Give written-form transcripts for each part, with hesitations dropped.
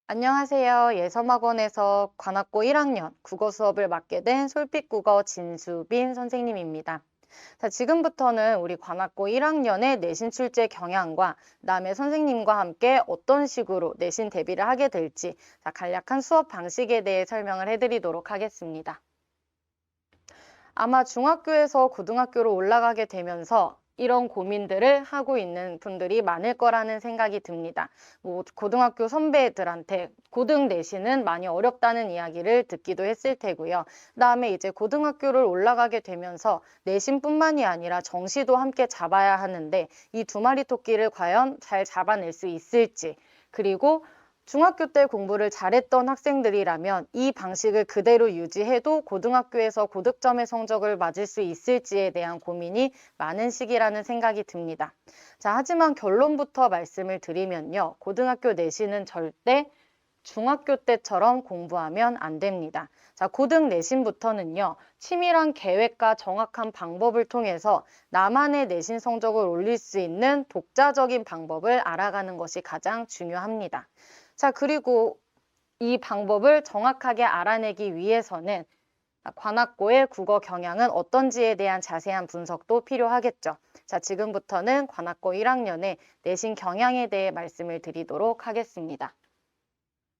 안녕하세요. 예섬학원에서 관악고 1학년 국어 수업을 맡게 된 솔빛국어 진수빈 선생님입니다. 자, 지금부터는 우리 관악고 1학년의 내신 출제 경향과 그다음에 선생님과 함께 어떤 식으로 내신 대비를 하게 될지 간략한 수업 방식에 대해 설명을 해드리도록 하겠습니다. 아마 중학교에서 고등학교로 올라가게 되면서 이런 고민들을 하고 있는 분들이 많을 거라는 생각이 듭니다. 고등학교 선배들한테 고등 내신은 많이 어렵다는 이야기를 듣기도 했을 테고요. 그다음에 이제 고등학교를 올라가게 되면서 내신뿐만이 아니라 정시도 함께 잡아야 하는데 이 두 마리 토끼를 과연 잘 잡아낼 수 있을지, 그리고 중학교 때 공부를 잘했던 학생들이라면 이 방식을 그대로 유지해도 고등학교에서 고득점의 성적을 맞을 수 있을지에 대한 고민이 많은 시기라는 생각이 듭니다. 자, 하지만 결론부터 말씀을 드리면요. 고등학교 내신은 절대 중학교 때처럼 공부하면 안 됩니다. 자, 고등 내신부터는요, 치밀한 계획과 정확한 방법을 통해서 나만의 내신 성적을 올릴 수 있는 독자적인 방법을 알아가는 것이 가장 중요합니다. 자, 그리고 이 방법을 정확하게 알아내기 위해서는 관악고의 국어 경향은 어떤지에 대한 자세한 분석도 필요하겠죠. 자, 지금부터는 관악고 1학년의 내신 경향에 대해 말씀을 드리도록 하겠습니다.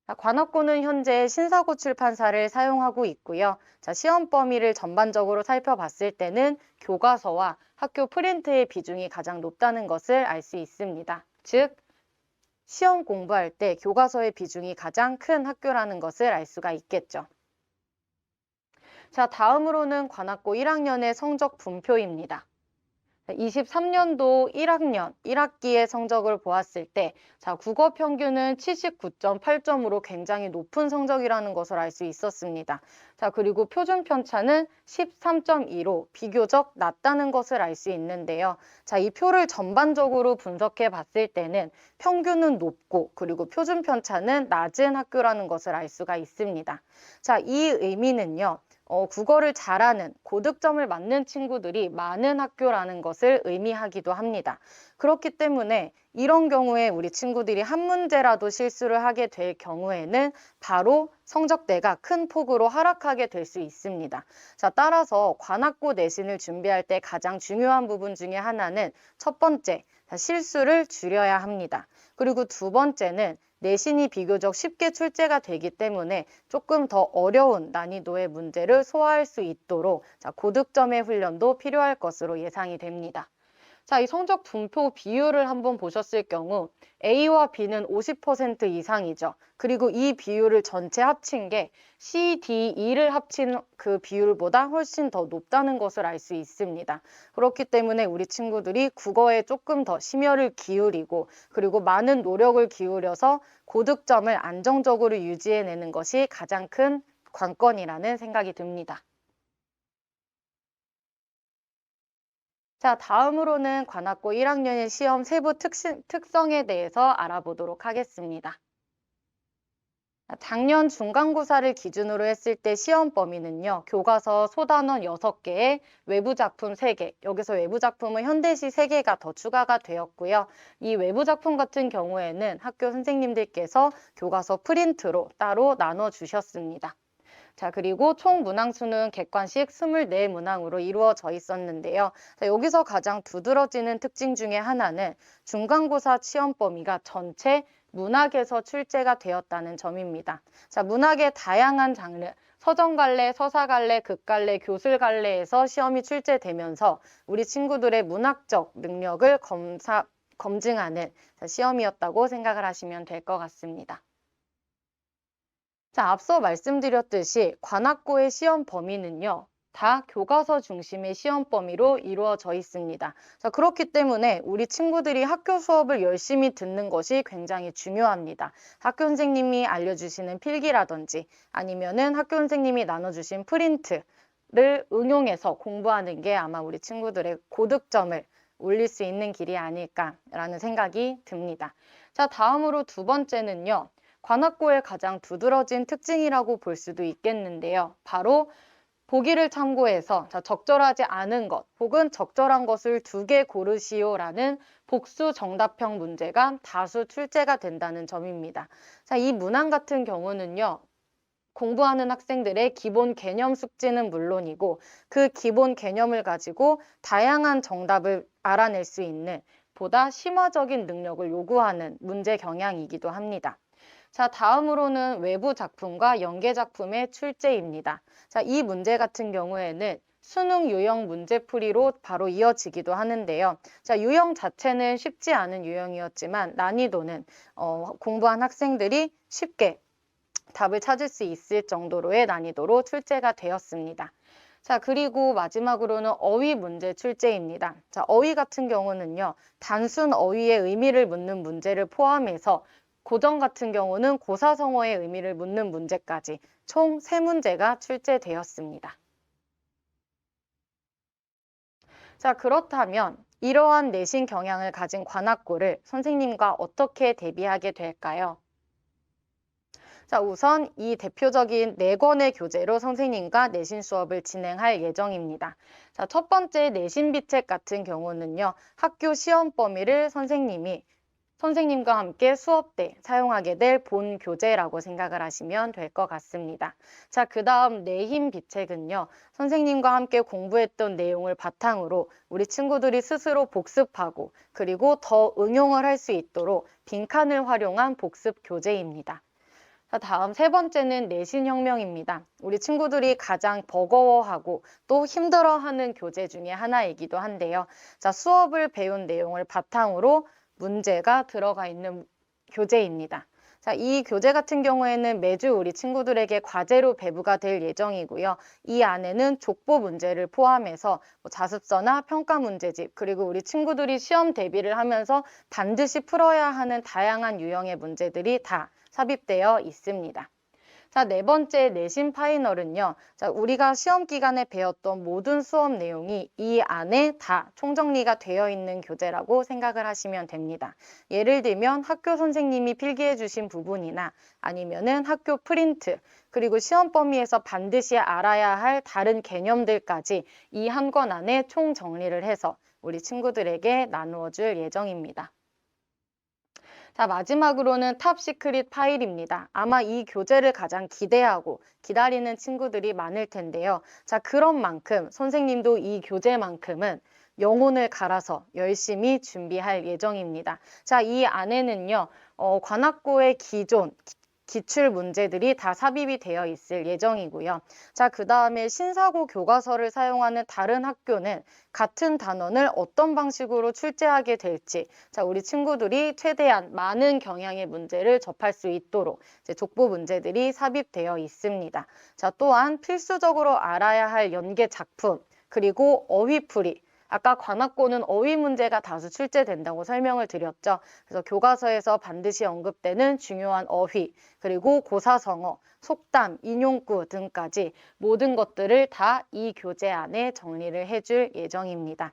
자, 관악고는 현재 신사고 출판사를 사용하고 있고요. 자, 시험 범위를 전반적으로 살펴봤을 때는 교과서와 학교 프린트의 비중이 가장 높다는 것을 알 수 있습니다. 즉, 시험 공부할 때 교과서의 비중이 가장 큰 학교라는 것을 알 수가 있겠죠. 자, 다음으로는 관악고 1학년의 성적 분표입니다. 23년도 1학년 1학기의 성적을 보았을 때, 자, 국어 평균은 79.8점으로 굉장히 높은 성적이라는 것을 알 수 있었습니다. 자, 그리고 표준 편차는 13.2로 비교적 낮다는 것을 알 수 있는데요. 자, 이 표를 전반적으로 분석해 봤을 때는 평균은 높고 그리고 표준 편차는 낮은 학교라는 것을 알 수가 있습니다. 자, 이 의미는요. 국어를 잘하는 고득점을 맞는 친구들이 많은 학교라는 것을 의미하기도 합니다. 그렇기 때문에 이런 경우에 우리 친구들이 한 문제라도 실수를 하게 될 경우에는 바로 성적대가 큰 폭으로 하락하게 될 수 있습니다. 자, 따라서 관악고 내신을 준비할 때 가장 중요한 부분 중에 하나는 첫 번째, 실수를 줄여야 합니다. 그리고 두 번째는 내신이 비교적 쉽게 출제가 되기 때문에 조금 더 어려운 난이도의 문제를 소화할 수 있도록 고득점의 훈련도 필요할 것으로 예상이 됩니다. 자, 이 성적 분포 비율을 한번 보셨을 경우 A와 B는 50% 이상이죠. 그리고 이 비율을 전체 합친 게 C, D, E를 합친 그 비율보다 훨씬 더 높다는 것을 알 수 있습니다. 그렇기 때문에 우리 친구들이 국어에 조금 더 심혈을 기울이고 그리고 많은 노력을 기울여서 고득점을 안정적으로 유지해내는 것이 가장 큰 관건이라는 생각이 듭니다. 자, 다음으로는 관악고 1학년의 시험 세부 특성에 대해서 알아보도록 하겠습니다. 작년 중간고사를 기준으로 했을 때 시험 범위는요, 교과서 소단원 6개에 외부 작품 3개, 여기서 외부 작품은 현대시 3개가 더 추가가 되었고요. 이 외부 작품 같은 경우에는 학교 선생님들께서 교과서 프린트로 따로 나눠주셨습니다. 자, 그리고 총 문항수는 객관식 24문항으로 이루어져 있었는데요. 자, 여기서 가장 두드러지는 특징 중에 하나는 중간고사 시험 범위가 전체 문학에서 출제가 되었다는 점입니다. 자, 문학의 다양한 장르, 서정갈래, 서사갈래, 극갈래, 교술갈래에서 시험이 출제되면서 우리 친구들의 문학적 능력을 검증하는 시험이었다고 생각을 하시면 될 것 같습니다. 자, 앞서 말씀드렸듯이 관악고의 시험 범위는요, 다 교과서 중심의 시험 범위로 이루어져 있습니다. 자, 그렇기 때문에 우리 친구들이 학교 수업을 열심히 듣는 것이 굉장히 중요합니다. 학교 선생님이 알려주시는 필기라든지 아니면은 학교 선생님이 나눠주신 프린트를 응용해서 공부하는 게 아마 우리 친구들의 고득점을 올릴 수 있는 길이 아닐까라는 생각이 듭니다. 자, 다음으로 두 번째는요. 관악고의 가장 두드러진 특징이라고 볼 수도 있겠는데요. 바로 보기를 참고해서 적절하지 않은 것 혹은 적절한 것을 2개 고르시오라는 복수 정답형 문제가 다수 출제가 된다는 점입니다. 이 문항 같은 경우는요. 공부하는 학생들의 기본 개념 숙지는 물론이고 그 기본 개념을 가지고 다양한 정답을 알아낼 수 있는 보다 심화적인 능력을 요구하는 문제 경향이기도 합니다. 다음으로는 외부 작품과 연계 작품의 출제입니다. 이 문제 같은 경우에는 수능 유형 문제풀이로 바로 이어지기도 하는데요. 유형 자체는 쉽지 않은 유형이었지만 난이도는 공부한 학생들이 쉽게 답을 찾을 수 있을 정도로의 난이도로 출제가 되었습니다. 그리고 마지막으로는 어휘 문제 출제입니다. 어휘 같은 경우는요, 단순 어휘의 의미를 묻는 문제를 포함해서 고전 같은 경우는 고사성어의 의미를 묻는 문제까지 총 3문제가 출제되었습니다. 그렇다면 이러한 내신 경향을 가진 관악구를 선생님과 어떻게 대비하게 될까요? 우선 이 대표적인 4권의 교재로 선생님과 내신 수업을 진행할 예정입니다. 첫 번째 내신 비책 같은 경우는요, 학교 시험 범위를 선생님과 함께 수업 때 사용하게 될 본 교재라고 생각을 하시면 될 것 같습니다. 그 다음 내힘 비책은요, 선생님과 함께 공부했던 내용을 바탕으로 우리 친구들이 스스로 복습하고 그리고 더 응용을 할 수 있도록 빈칸을 활용한 복습 교재입니다. 다음 3번째는 내신혁명입니다. 우리 친구들이 가장 버거워하고 또 힘들어하는 교재 중에 하나이기도 한데요. 수업을 배운 내용을 바탕으로 문제가 들어가 있는 교재입니다. 이 교재 같은 경우에는 매주 우리 친구들에게 과제로 배부가 될 예정이고요. 이 안에는 족보 문제를 포함해서 자습서나 평가 문제집, 그리고 우리 친구들이 시험 대비를 하면서 반드시 풀어야 하는 다양한 유형의 문제들이 다 삽입되어 있습니다. 4번째 내신 파이널은요. 우리가 시험 기간에 배웠던 모든 수업 내용이 이 안에 다 총정리가 되어 있는 교재라고 생각을 하시면 됩니다. 예를 들면 학교 선생님이 필기해 주신 부분이나 아니면은 학교 프린트, 그리고 시험 범위에서 반드시 알아야 할 다른 개념들까지 이 한 권 안에 총정리를 해서 우리 친구들에게 나누어 줄 예정입니다. 마지막으로는 탑시크릿 파일입니다. 아마 이 교재를 가장 기대하고 기다리는 친구들이 많을 텐데요. 그런 만큼 선생님도 이 교재만큼은 영혼을 갈아서 열심히 준비할 예정입니다. 이 안에는요, 관악구의 기존 기출 문제들이 다 삽입이 되어 있을 예정이고요. 그 다음에 신사고 교과서를 사용하는 다른 학교는 같은 단원을 어떤 방식으로 출제하게 될지, 우리 친구들이 최대한 많은 경향의 문제를 접할 수 있도록 족보 문제들이 삽입되어 있습니다. 또한 필수적으로 알아야 할 연계 작품, 그리고 어휘풀이, 아까 관악고는 어휘 문제가 다수 출제된다고 설명을 드렸죠. 그래서 교과서에서 반드시 언급되는 중요한 어휘, 그리고 고사성어, 속담, 인용구 등까지 모든 것들을 다 이 교재 안에 정리를 해줄 예정입니다.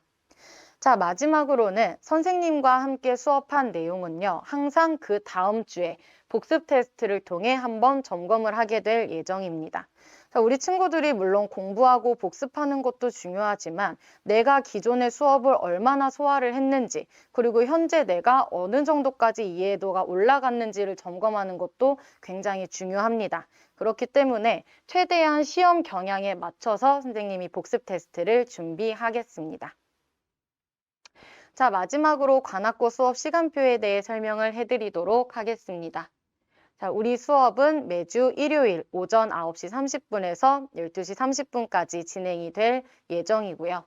마지막으로는 선생님과 함께 수업한 내용은요, 항상 그 다음 주에 복습 테스트를 통해 한번 점검을 하게 될 예정입니다. 우리 친구들이 물론 공부하고 복습하는 것도 중요하지만 내가 기존의 수업을 얼마나 소화를 했는지, 그리고 현재 내가 어느 정도까지 이해도가 올라갔는지를 점검하는 것도 굉장히 중요합니다. 그렇기 때문에 최대한 시험 경향에 맞춰서 선생님이 복습 테스트를 준비하겠습니다. 마지막으로 관악고 수업 시간표에 대해 설명을 해드리도록 하겠습니다. 우리 수업은 매주 일요일 오전 9시 30분에서 12시 30분까지 진행이 될 예정이고요.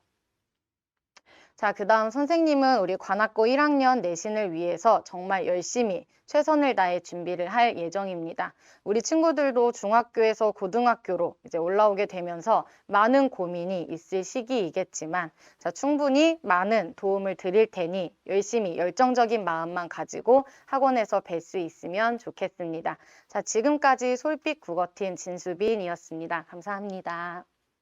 그 다음 선생님은 우리 관악고 1학년 내신을 위해서 정말 열심히 최선을 다해 준비를 할 예정입니다. 우리 친구들도 중학교에서 고등학교로 이제 올라오게 되면서 많은 고민이 있을 시기이겠지만 충분히 많은 도움을 드릴 테니 열심히 열정적인 마음만 가지고 학원에서 뵐 수 있으면 좋겠습니다. 지금까지 솔빛 국어팀 진수빈이었습니다. 감사합니다.